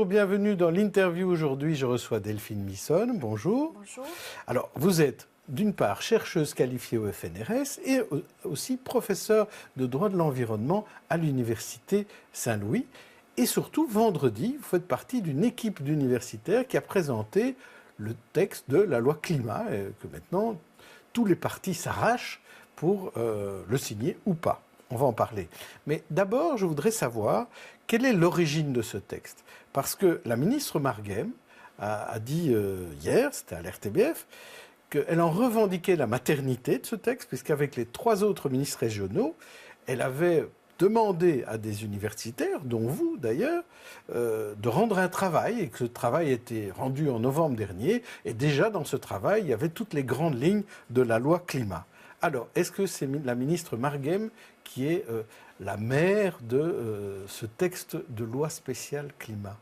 bienvenue dans l'interview. Aujourd'hui, je reçois Delphine Misson. Bonjour. Bonjour. Alors, vous êtes d'une part chercheuse qualifiée au FNRS et aussi professeure de droit de l'environnement à l'Université Saint-Louis. Et surtout, vendredi, vous faites partie d'une équipe d'universitaires qui a présenté le texte de la loi climat, et que maintenant, tous les partis s'arrachent pour le signer ou pas. On va en parler. Mais d'abord, je voudrais savoir quelle est l'origine de ce texte. Parce que la ministre Marguem a dit hier, c'était à l'RTBF, qu'elle en revendiquait la maternité de ce texte, puisqu'avec les 3 autres ministres régionaux, elle avait demandé à des universitaires, dont vous d'ailleurs, de rendre un travail, et que ce travail a été rendu en novembre dernier. Et déjà, dans ce travail, il y avait toutes les grandes lignes de la loi climat. Alors, est-ce que c'est la ministre Marguem qui est la mère de ce texte de loi spéciale climat?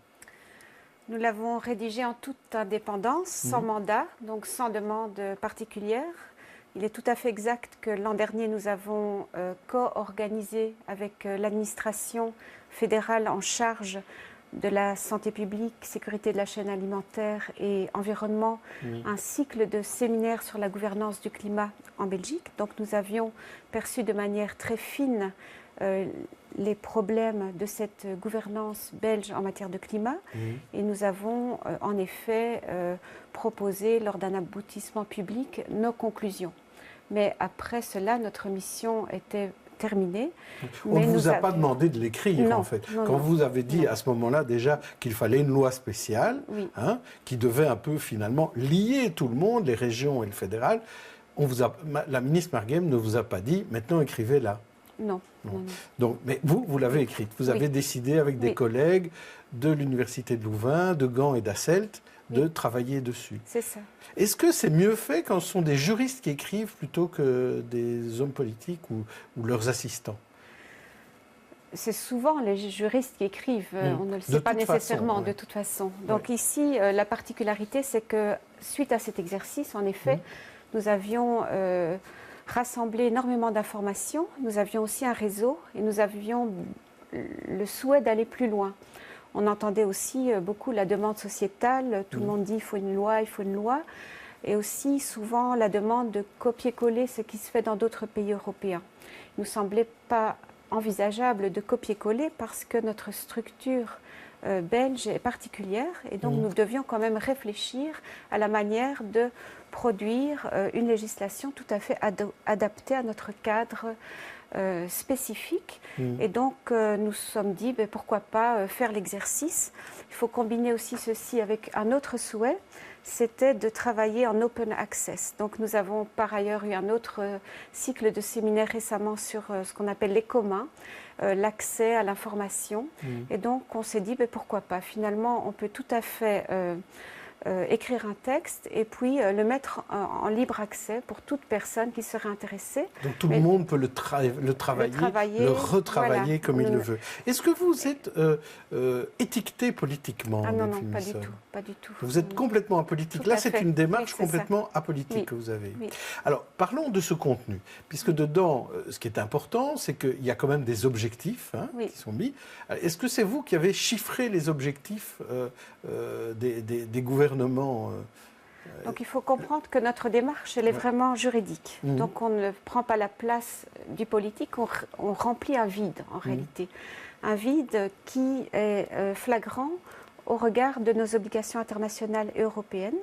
Nous l'avons rédigé en toute indépendance, sans mandat, donc sans demande particulière. Il est tout à fait exact que l'an dernier, nous avons co-organisé avec l'administration fédérale en charge de la santé publique, sécurité de la chaîne alimentaire et environnement, un cycle de séminaires sur la gouvernance du climat en Belgique. Donc nous avions perçu de manière très fine les problèmes de cette gouvernance belge en matière de climat. Et nous avons en effet proposé, lors d'un aboutissement public, nos conclusions. Mais après cela, notre mission était terminée. On ne vous a pas demandé de l'écrire, en fait. Quand vous avez dit à ce moment-là déjà qu'il fallait une loi spéciale, qui devait un peu finalement lier tout le monde, les régions et le fédéral, la ministre Marguem ne vous a pas dit « maintenant écrivez-la ». Non. Donc, mais vous l'avez écrite. Vous avez décidé avec des collègues de l'Université de Louvain, de Gand et d'Asselt de travailler dessus. C'est ça. Est-ce que c'est mieux fait quand ce sont des juristes qui écrivent plutôt que des hommes politiques ou leurs assistants? C'est souvent les juristes qui écrivent, on ne le sait pas nécessairement de toute façon. Donc ici, la particularité, c'est que suite à cet exercice, en effet, nous avions rassemblé énormément d'informations, nous avions aussi un réseau et nous avions le souhait d'aller plus loin. On entendait aussi beaucoup la demande sociétale, tout le monde dit il faut une loi, et aussi souvent la demande de copier-coller ce qui se fait dans d'autres pays européens. Il ne nous semblait pas envisageable de copier-coller parce que notre structure belge est particulière et donc nous devions quand même réfléchir à la manière de produire une législation tout à fait adaptée à notre cadre spécifique. Et donc nous nous sommes dit pourquoi pas faire l'exercice. Il faut combiner aussi ceci avec un autre souhait, c'était de travailler en open access. Donc nous avons par ailleurs eu un autre cycle de séminaires récemment sur ce qu'on appelle les communs, l'accès à l'information. Et donc on s'est dit pourquoi pas. Finalement on peut tout à fait écrire un texte et puis le mettre en libre accès pour toute personne qui serait intéressée. Donc tout le monde peut le travailler, le retravailler comme il le veut. Est-ce que vous êtes étiqueté politiquement? Non, pas du tout. Vous êtes complètement apolitique. Là, c'est une démarche complètement apolitique que vous avez. Alors, parlons de ce contenu, puisque dedans, ce qui est important, c'est qu'il y a quand même des objectifs qui sont mis. Est-ce que c'est vous qui avez chiffré les objectifs des gouvernements? Donc il faut comprendre que notre démarche, elle est vraiment juridique. Donc on ne prend pas la place du politique, on remplit un vide en réalité. Un vide qui est flagrant au regard de nos obligations internationales et européennes.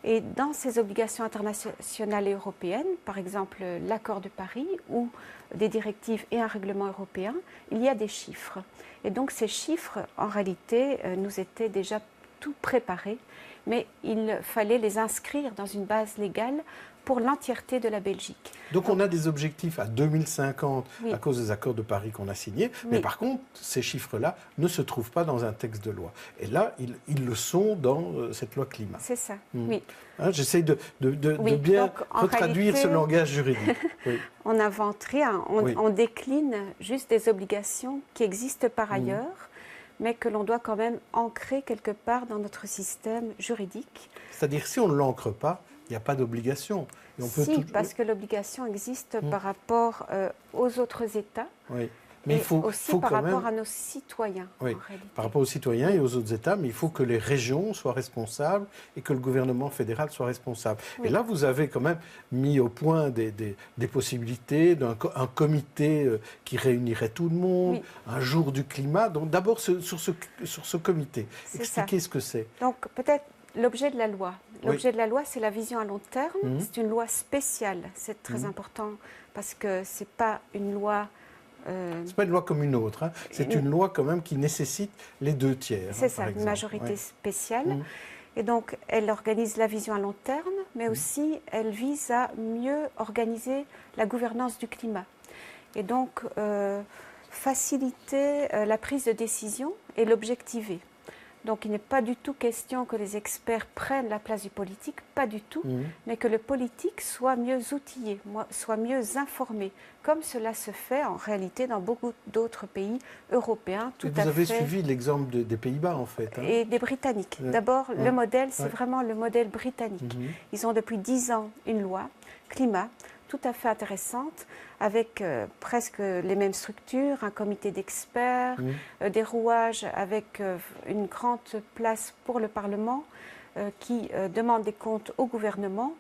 Et dans ces obligations internationales et européennes, par exemple l'accord de Paris ou des directives et un règlement européen, il y a des chiffres. Et donc ces chiffres, en réalité, nous étaient déjà tout préparés, mais il fallait les inscrire dans une base légale pour l'entièreté de la Belgique. Donc on a des objectifs à 2050 à cause des accords de Paris qu'on a signés, mais par contre, ces chiffres-là ne se trouvent pas dans un texte de loi. Et là, ils le sont dans cette loi climat. C'est ça, oui. J'essaie de bien retraduire ce langage juridique. On n'invente rien, on décline juste des obligations qui existent par ailleurs, mais que l'on doit quand même ancrer quelque part dans notre système juridique. C'est-à-dire, si on ne l'ancre pas, il n'y a pas d'obligation. Parce que l'obligation existe par rapport aux autres États. Mais faut par rapport à nos citoyens. Oui, en réalité. Par rapport aux citoyens et aux autres États, mais il faut que les régions soient responsables et que le gouvernement fédéral soit responsable. Oui. Et là, vous avez quand même mis au point des possibilités d'un comité qui réunirait tout le monde, un jour du climat. Donc d'abord sur ce comité, expliquez ce que c'est. Donc peut-être l'objet de la loi. L'objet de la loi, c'est la vision à long terme. C'est une loi spéciale. C'est très important parce que c'est pas une loi. C'est pas une loi comme une autre. Hein. C'est une loi quand même qui nécessite les 2 tiers. C'est ça, une majorité spéciale. Et donc, elle organise la vision à long terme, mais aussi elle vise à mieux organiser la gouvernance du climat. Et donc, faciliter la prise de décision et l'objectiver. Donc, il n'est pas du tout question que les experts prennent la place du politique, pas du tout, mais que le politique soit mieux outillé, soit mieux informé, comme cela se fait en réalité dans beaucoup d'autres pays européens. Vous avez suivi l'exemple des Pays-Bas, en fait. Hein. Et des Britanniques. D'abord, le modèle, c'est vraiment le modèle britannique. Ils ont depuis 10 ans une loi, climat, tout à fait intéressante, avec presque les mêmes structures, un comité d'experts, des rouages avec une grande place pour le Parlement qui demande des comptes au gouvernement,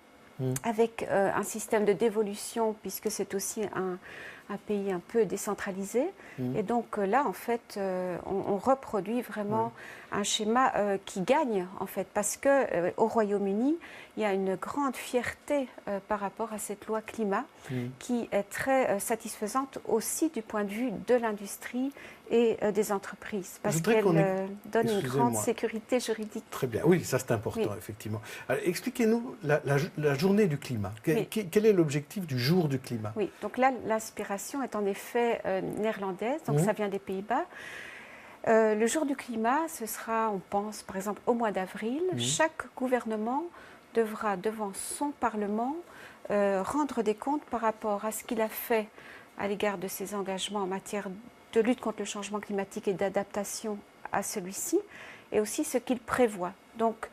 avec un système de dévolution, puisque c'est aussi un pays un peu décentralisé. Et donc là, en fait, on reproduit vraiment un schéma qui gagne, en fait, parce qu'au Royaume-Uni, il y a une grande fierté par rapport à cette loi climat qui est très satisfaisante aussi du point de vue de l'industrie et des entreprises, parce qu'elle donne une grande sécurité juridique. Très bien, oui, ça c'est important, effectivement. Expliquez-nous la journée du climat. Quel est l'objectif du jour du climat? Oui, donc là, l'inspiration est en effet néerlandaise, donc ça vient des Pays-Bas. Le jour du climat, ce sera, on pense, par exemple, au mois d'avril. Chaque gouvernement devra, devant son Parlement, rendre des comptes par rapport à ce qu'il a fait à l'égard de ses engagements en matière de lutte contre le changement climatique et d'adaptation à celui-ci, et aussi ce qu'il prévoit. Donc,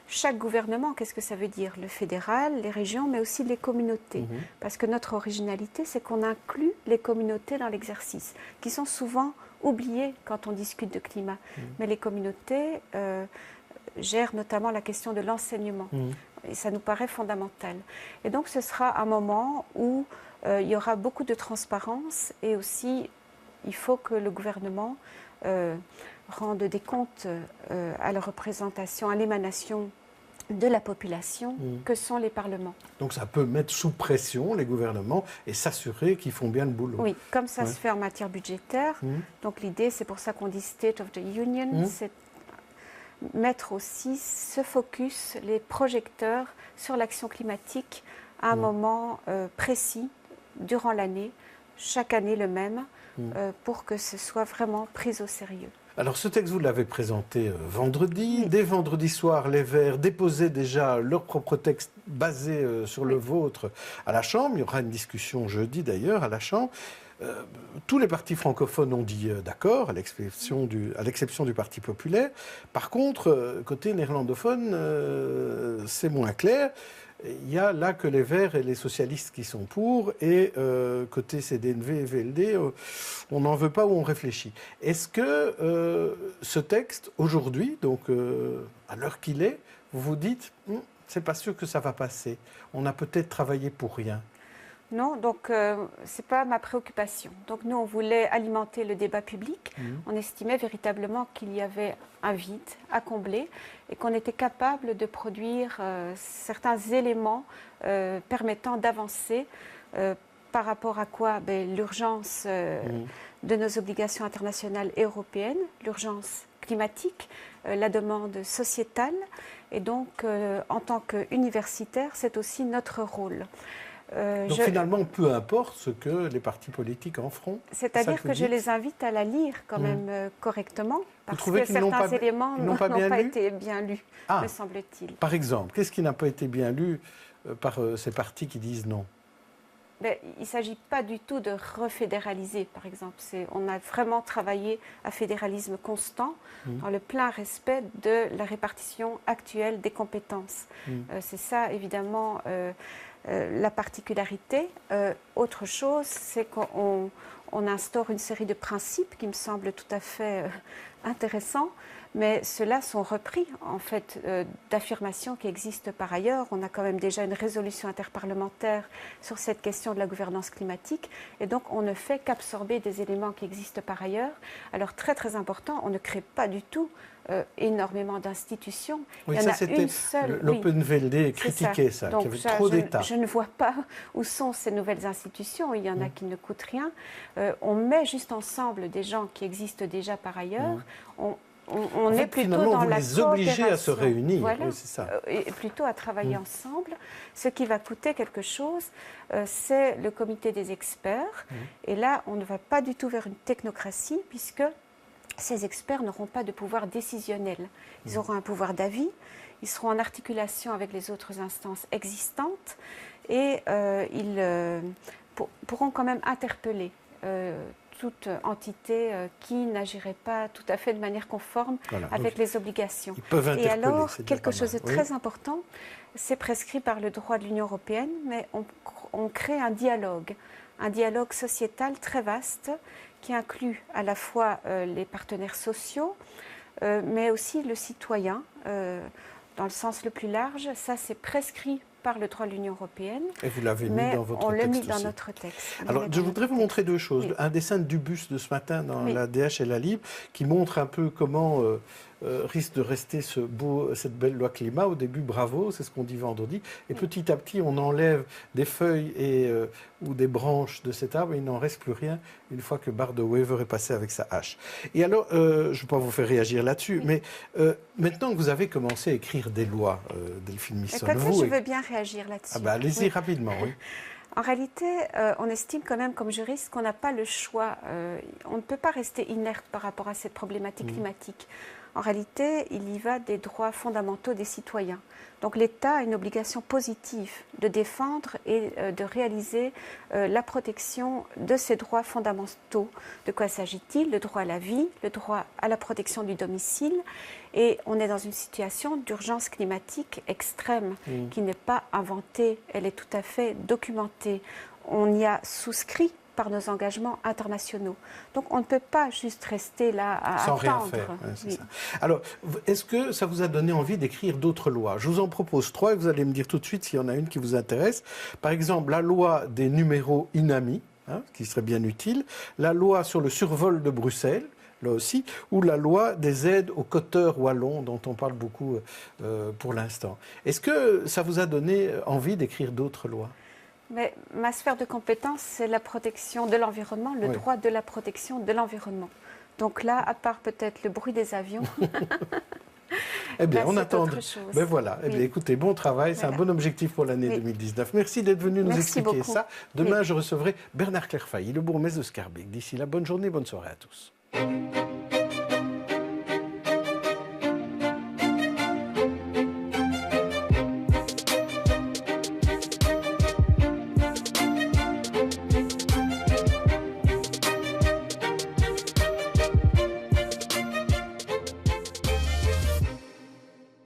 chaque gouvernement, qu'est-ce que ça veut dire? Le fédéral, les régions, mais aussi les communautés. Parce que notre originalité, c'est qu'on inclut les communautés dans l'exercice, qui sont souvent oubliées quand on discute de climat. Mais les communautés gèrent notamment la question de l'enseignement. Et ça nous paraît fondamental. Et donc, ce sera un moment où il y aura beaucoup de transparence et aussi, il faut que le gouvernement rende des comptes à la représentation, à l'émanation de la population que sont les parlements. Donc ça peut mettre sous pression les gouvernements et s'assurer qu'ils font bien le boulot. Oui, comme ça se fait en matière budgétaire. Donc l'idée, c'est pour ça qu'on dit State of the Union, c'est mettre aussi ce focus, les projecteurs sur l'action climatique à un moment précis durant l'année, chaque année le même, pour que ce soit vraiment pris au sérieux. Alors ce texte, vous l'avez présenté vendredi. Dès vendredi soir, les Verts déposaient déjà leur propre texte basé sur le vôtre à la Chambre. Il y aura une discussion jeudi d'ailleurs à la Chambre. Tous les partis francophones ont dit d'accord, à l'exception du Parti populaire. Par contre, côté néerlandophone, c'est moins clair. Il y a là que les Verts et les socialistes qui sont pour, et côté CDNV et VLD, on n'en veut pas ou on réfléchit. Est-ce que ce texte, aujourd'hui, donc à l'heure qu'il est, vous vous dites, c'est pas sûr que ça va passer, on a peut-être travaillé pour rien? Non, donc ce n'est pas ma préoccupation. Donc nous, on voulait alimenter le débat public. On estimait véritablement qu'il y avait un vide à combler et qu'on était capable de produire certains éléments permettant d'avancer par rapport à quoi? L'urgence de nos obligations internationales et européennes, l'urgence climatique, la demande sociétale. Et donc, en tant qu'universitaire, c'est aussi notre rôle. Donc finalement, peu importe ce que les partis politiques en feront. C'est-à-dire que je les invite à la lire quand même correctement, parce que certains éléments n'ont pas été bien lus, me semble-t-il. Par exemple, qu'est-ce qui n'a pas été bien lu par ces partis qui disent non? Il ne s'agit pas du tout de refédéraliser, par exemple. On a vraiment travaillé à fédéralisme constant, dans le plein respect de la répartition actuelle des compétences. C'est ça, évidemment, la particularité. Autre chose, c'est qu'on instaure une série de principes qui me semblent tout à fait intéressants, mais ceux-là sont repris en fait d'affirmations qui existent par ailleurs. On a quand même déjà une résolution interparlementaire sur cette question de la gouvernance climatique, et donc on ne fait qu'absorber des éléments qui existent par ailleurs. Alors très très important, on ne crée pas du tout énormément d'institutions. Oui, il y en ça a une seule. L'Open VLD critiquait ça, qu'il y avait trop d'États. Je ne vois pas où sont ces nouvelles institutions. Il y en a qui ne coûtent rien. On met juste ensemble des gens qui existent déjà par ailleurs. On est plutôt dans la coopération. Vous les obligez à se réunir, voilà, oui, c'est ça. Et plutôt à travailler ensemble. Ce qui va coûter quelque chose, c'est le comité des experts. Et là, on ne va pas du tout vers une technocratie, puisque ces experts n'auront pas de pouvoir décisionnel. Ils auront un pouvoir d'avis, ils seront en articulation avec les autres instances existantes et ils pourront quand même interpeller toute entité qui n'agirait pas tout à fait de manière conforme avec les obligations. Ils peuvent interpeller, et alors, quelque chose de oui. très important, c'est prescrit par le droit de l'Union européenne, mais on crée un dialogue sociétal très vaste qui inclut à la fois les partenaires sociaux, mais aussi le citoyen, dans le sens le plus large. Ça, c'est prescrit par le droit de l'Union européenne. Et vous l'avez mis dans votre texte. On l'a mis dans aussi. notre texte. Alors, je voudrais vous montrer deux choses. Oui. Un dessin du bus de ce matin dans la DH et la Libre qui montre un peu comment risque de rester cette belle loi climat. Au début, bravo, c'est ce qu'on dit vendredi. Et petit à petit, on enlève des feuilles ou des branches de cet arbre et il n'en reste plus rien une fois que Bart de Wever est passé avec sa hache. Et alors, je ne vais pas vous faire réagir là-dessus, mais maintenant que vous avez commencé à écrire des lois, Delphine Misson, je veux bien réagir là-dessus. Ah ben, allez-y rapidement, oui. En réalité, on estime quand même comme juriste qu'on n'a pas le choix. On ne peut pas rester inerte par rapport à cette problématique climatique. En réalité, il y va des droits fondamentaux des citoyens. Donc l'État a une obligation positive de défendre et de réaliser la protection de ces droits fondamentaux. De quoi s'agit-il? Le droit à la vie, le droit à la protection du domicile. Et on est dans une situation d'urgence climatique extrême qui n'est pas inventée, elle est tout à fait documentée. On y a souscrit par nos engagements internationaux. Donc on ne peut pas juste rester là à sans attendre. Rien faire. Ouais, c'est ça. Alors, est-ce que ça vous a donné envie d'écrire d'autres lois? Je vous en propose 3 et vous allez me dire tout de suite s'il y en a une qui vous intéresse. Par exemple, la loi des numéros INAMI, qui serait bien utile, la loi sur le survol de Bruxelles, là aussi, ou la loi des aides aux coteurs wallons, dont on parle beaucoup pour l'instant. Est-ce que ça vous a donné envie d'écrire d'autres lois? Mais ma sphère de compétence, c'est la protection de l'environnement, le droit de la protection de l'environnement. Donc là, à part peut-être le bruit des avions... Eh bien, on attend. Ben voilà. Eh bien, écoutez, bon travail. C'est un bon objectif pour l'année 2019. Merci d'être venu nous expliquer ça. Demain, je recevrai Bernard Clairfailly, le bourgmestre de Schaerbeek. D'ici là, bonne journée, bonne soirée à tous.